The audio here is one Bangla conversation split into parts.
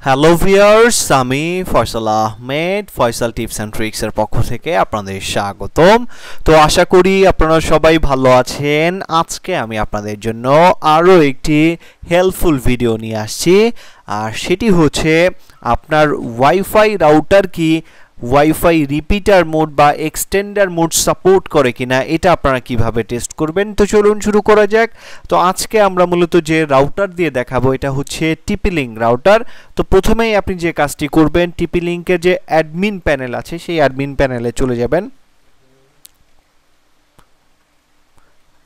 হ্যালো ভিউয়ার্স, আমি ফয়সাল আহমেদ ফয়সাল টিপস অ্যান্ড ট্রিক্সের পক্ষ থেকে আপনাদের স্বাগতম। তো আশা করি আপনারা সবাই ভালো আছেন। আজকে আমি আপনাদের জন্য আরও একটি হেল্পফুল ভিডিও নিয়ে আসছি, আর সেটি হচ্ছে আপনার ওয়াইফাই রাউটার কি ওয়াইফাই রিপিটার মোড বা এক্সটেন্ডার মোড সাপোর্ট করে কিনা এটা আপনারা কিভাবে টেস্ট করবেন। তো চলুন শুরু করা যাক। তো আজকে আমরা মূলত যে রাউটার দিয়ে দেখাবো এটা হচ্ছে টিপি-লিঙ্ক রাউটার। তো প্রথমেই আপনি যে কাজটি করবেন, টিপি-লিঙ্কের যে অ্যাডমিন প্যানেল আছে সেই অ্যাডমিন প্যানেলে চলে যাবেন।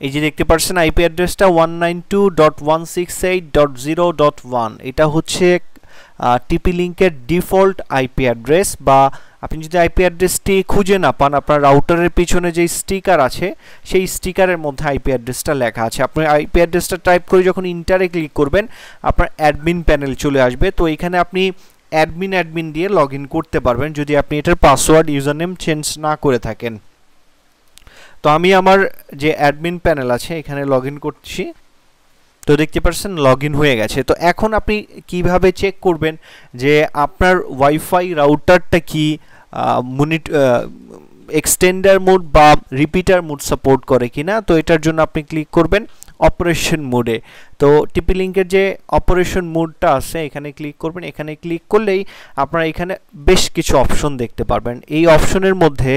এই যে দেখতে পাচ্ছেন আইপি অ্যাড্রেসটা 192.168.0.1, এটা হচ্ছে টিপি-লিঙ্কের ডিফল্ট আইপি অ্যাড্রেস। বা আপনি যদি আইপি অ্যাড্রেসটি খুঁজে না পান, আপনার রাউটারের পিছনে যে স্টিকার আছে সেই স্টিকারের মধ্যে আইপি অ্যাড্রেসটা লেখা আছে। আপনি আইপি অ্যাড্রেসটা টাইপ করে যখন ইন্টারে ক্লিক করবেন আপনার অ্যাডমিন প্যানেল চলে আসবে। তো এখানে আপনি অ্যাডমিন দিয়ে লগ ইন করতে পারবেন যদি আপনি এটার পাসওয়ার্ড ইউজার নেম চেঞ্জ না করে থাকেন। তো আমি আমার যে অ্যাডমিন প্যানেল আছে এখানে লগ ইন করছি। তো দেখতে পাচ্ছেন লগ ইন হয়ে গেছে। তো এখন আপনি কিভাবে চেক করবেন যে আপনার ওয়াইফাই রাউটারটা কি এক্সটেন্ডার মোড বা রিপিটার মোড সাপোর্ট করে কিনা। তো এটার জন্য আপনি ক্লিক করবেন অপারেশন মোডে। তো টিপি-লিঙ্কের যে অপারেশন মোডটা আছে এখানে ক্লিক করবেন। এখানে ক্লিক করলেই আপনারা এখানে বেশ কিছু অপশন দেখতে পারবেন। এই অপশনের মধ্যে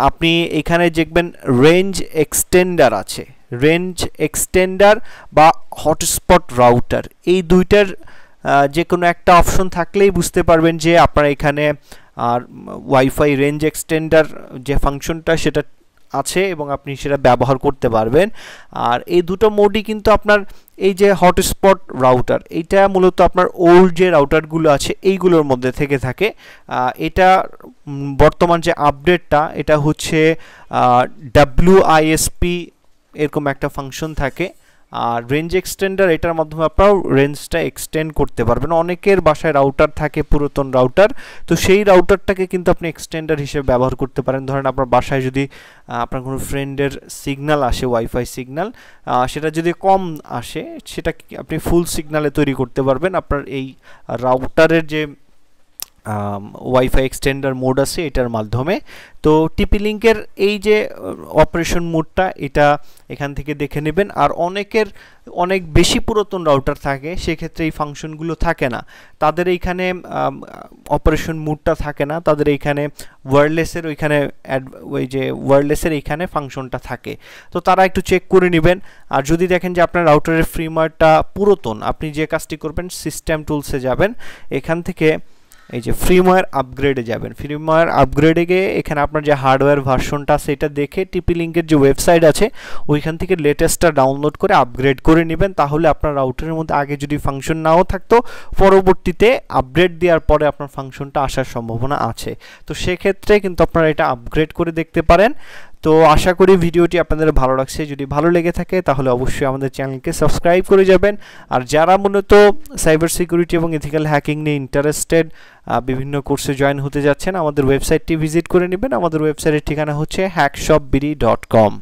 আপনি এখানে দেখবেন রেঞ্জ এক্সটেন্ডার আছে, রেঞ্জ এক্সটেন্ডার বা হটস্পট রাউটার। এই দুইটার যে কোনো একটা অপশন থাকলেই বুঝতে পারবেন যে আপনারা এখানে আর ওয়াইফাই রেঞ্জ এক্সটেন্ডার যে ফাংশনটা সেটা আছে এবং আপনি সেটা ব্যবহার করতে পারবেন। আর এই দুটো মোডই কিন্তু আপনার এই যে হটস্পট রাউটার এইটা মূলত আপনার ওল্ড যে রাউটারগুলো আছে এইগুলোর মধ্যে থেকে থাকে। এটা বর্তমান যে আপডেটটা এটা হচ্ছে WISP এরকম একটা ফাংশন থাকে। আর রেঞ্জ এক্সটেন্ডার এটার মাধ্যমে আপনারা রেঞ্জটা এক্সটেন্ড করতে পারবেন। অনেকের বাসায় রাউটার থাকে পুরাতন রাউটার, তো সেই রাউটারটাকে কিন্তু আপনি এক্সটেন্ডার হিসেবে ব্যবহার করতে পারেন। ধরেন আপনার বাসায় যদি আপনার কোনো ফ্রেন্ডের সিগন্যাল আসে, ওয়াইফাই সিগন্যাল, সেটা যদি কম আসে সেটা আপনি ফুল সিগন্যালে তৈরি করতে পারবেন আপনার এই রাউটারের যে ওয়াইফাই এক্সটেন্ডার মোড আছে এটার মাধ্যমে। তো টিপি-লিঙ্কের এই যে অপারেশন মোডটা এটা এখান থেকে দেখে নেবেন। আর অনেকের অনেক বেশি পুরাতন রাউটার থাকে, সেক্ষেত্রে এই ফাংশনগুলো থাকে না, তাদের এইখানে অপারেশন মোডটা থাকে না, তাদের এইখানে ওয়্যারলেসের ওইখানে ওই যে ওয়্যারলেসের এইখানে ফাংশনটা থাকে। তো তারা একটু চেক করে নেবেন। আর যদি দেখেন যে আপনার রাউটারের ফ্রিওয়্যারটা পুরাতন, আপনি যে কাজটি করবেন সিস্টেম টুলসে যাবেন, এখান থেকে এই যে ফ্রিওয়্যার আপগ্রেডে যাবেন। ফ্রিওয়্যার আপগ্রেডে গিয়ে এখানে আপনার যে হার্ডওয়্যার ভার্সনটা আছে এটা দেখে টিপি-লিঙ্কের যে ওয়েবসাইট আছে ওইখান থেকে লেটেস্টটা ডাউনলোড করে আপগ্রেড করে নেবেন। তাহলে আপনার রাউটারের মধ্যে আগে যদি ফাংশন নাও থাকতো, পরবর্তীতে আপগ্রেড দেওয়ার পরে আপনার ফাংশনটা আসার সম্ভাবনা আছে। তো সেক্ষেত্রে কিন্তু আপনারা এটা আপগ্রেড করে দেখতে পারেন। তো আশা করি ভিডিওটি আপনাদের ভালো লাগছে। যদি ভালো লেগে থাকে তাহলে অবশ্যই আমাদের চ্যানেলকে সাবস্ক্রাইব করে যাবেন। আর যারা মূলত সাইবার সিকিউরিটি এবং এথিক্যাল হ্যাকিং নিয়ে ইন্টারেস্টেড, বিভিন্ন কোর্সে জয়েন হতে যাচ্ছেন, আমাদের ওয়েবসাইটটি ভিজিট করে নেবেন। আমাদের ওয়েবসাইটের ঠিকানা হচ্ছে hackshopbd.com।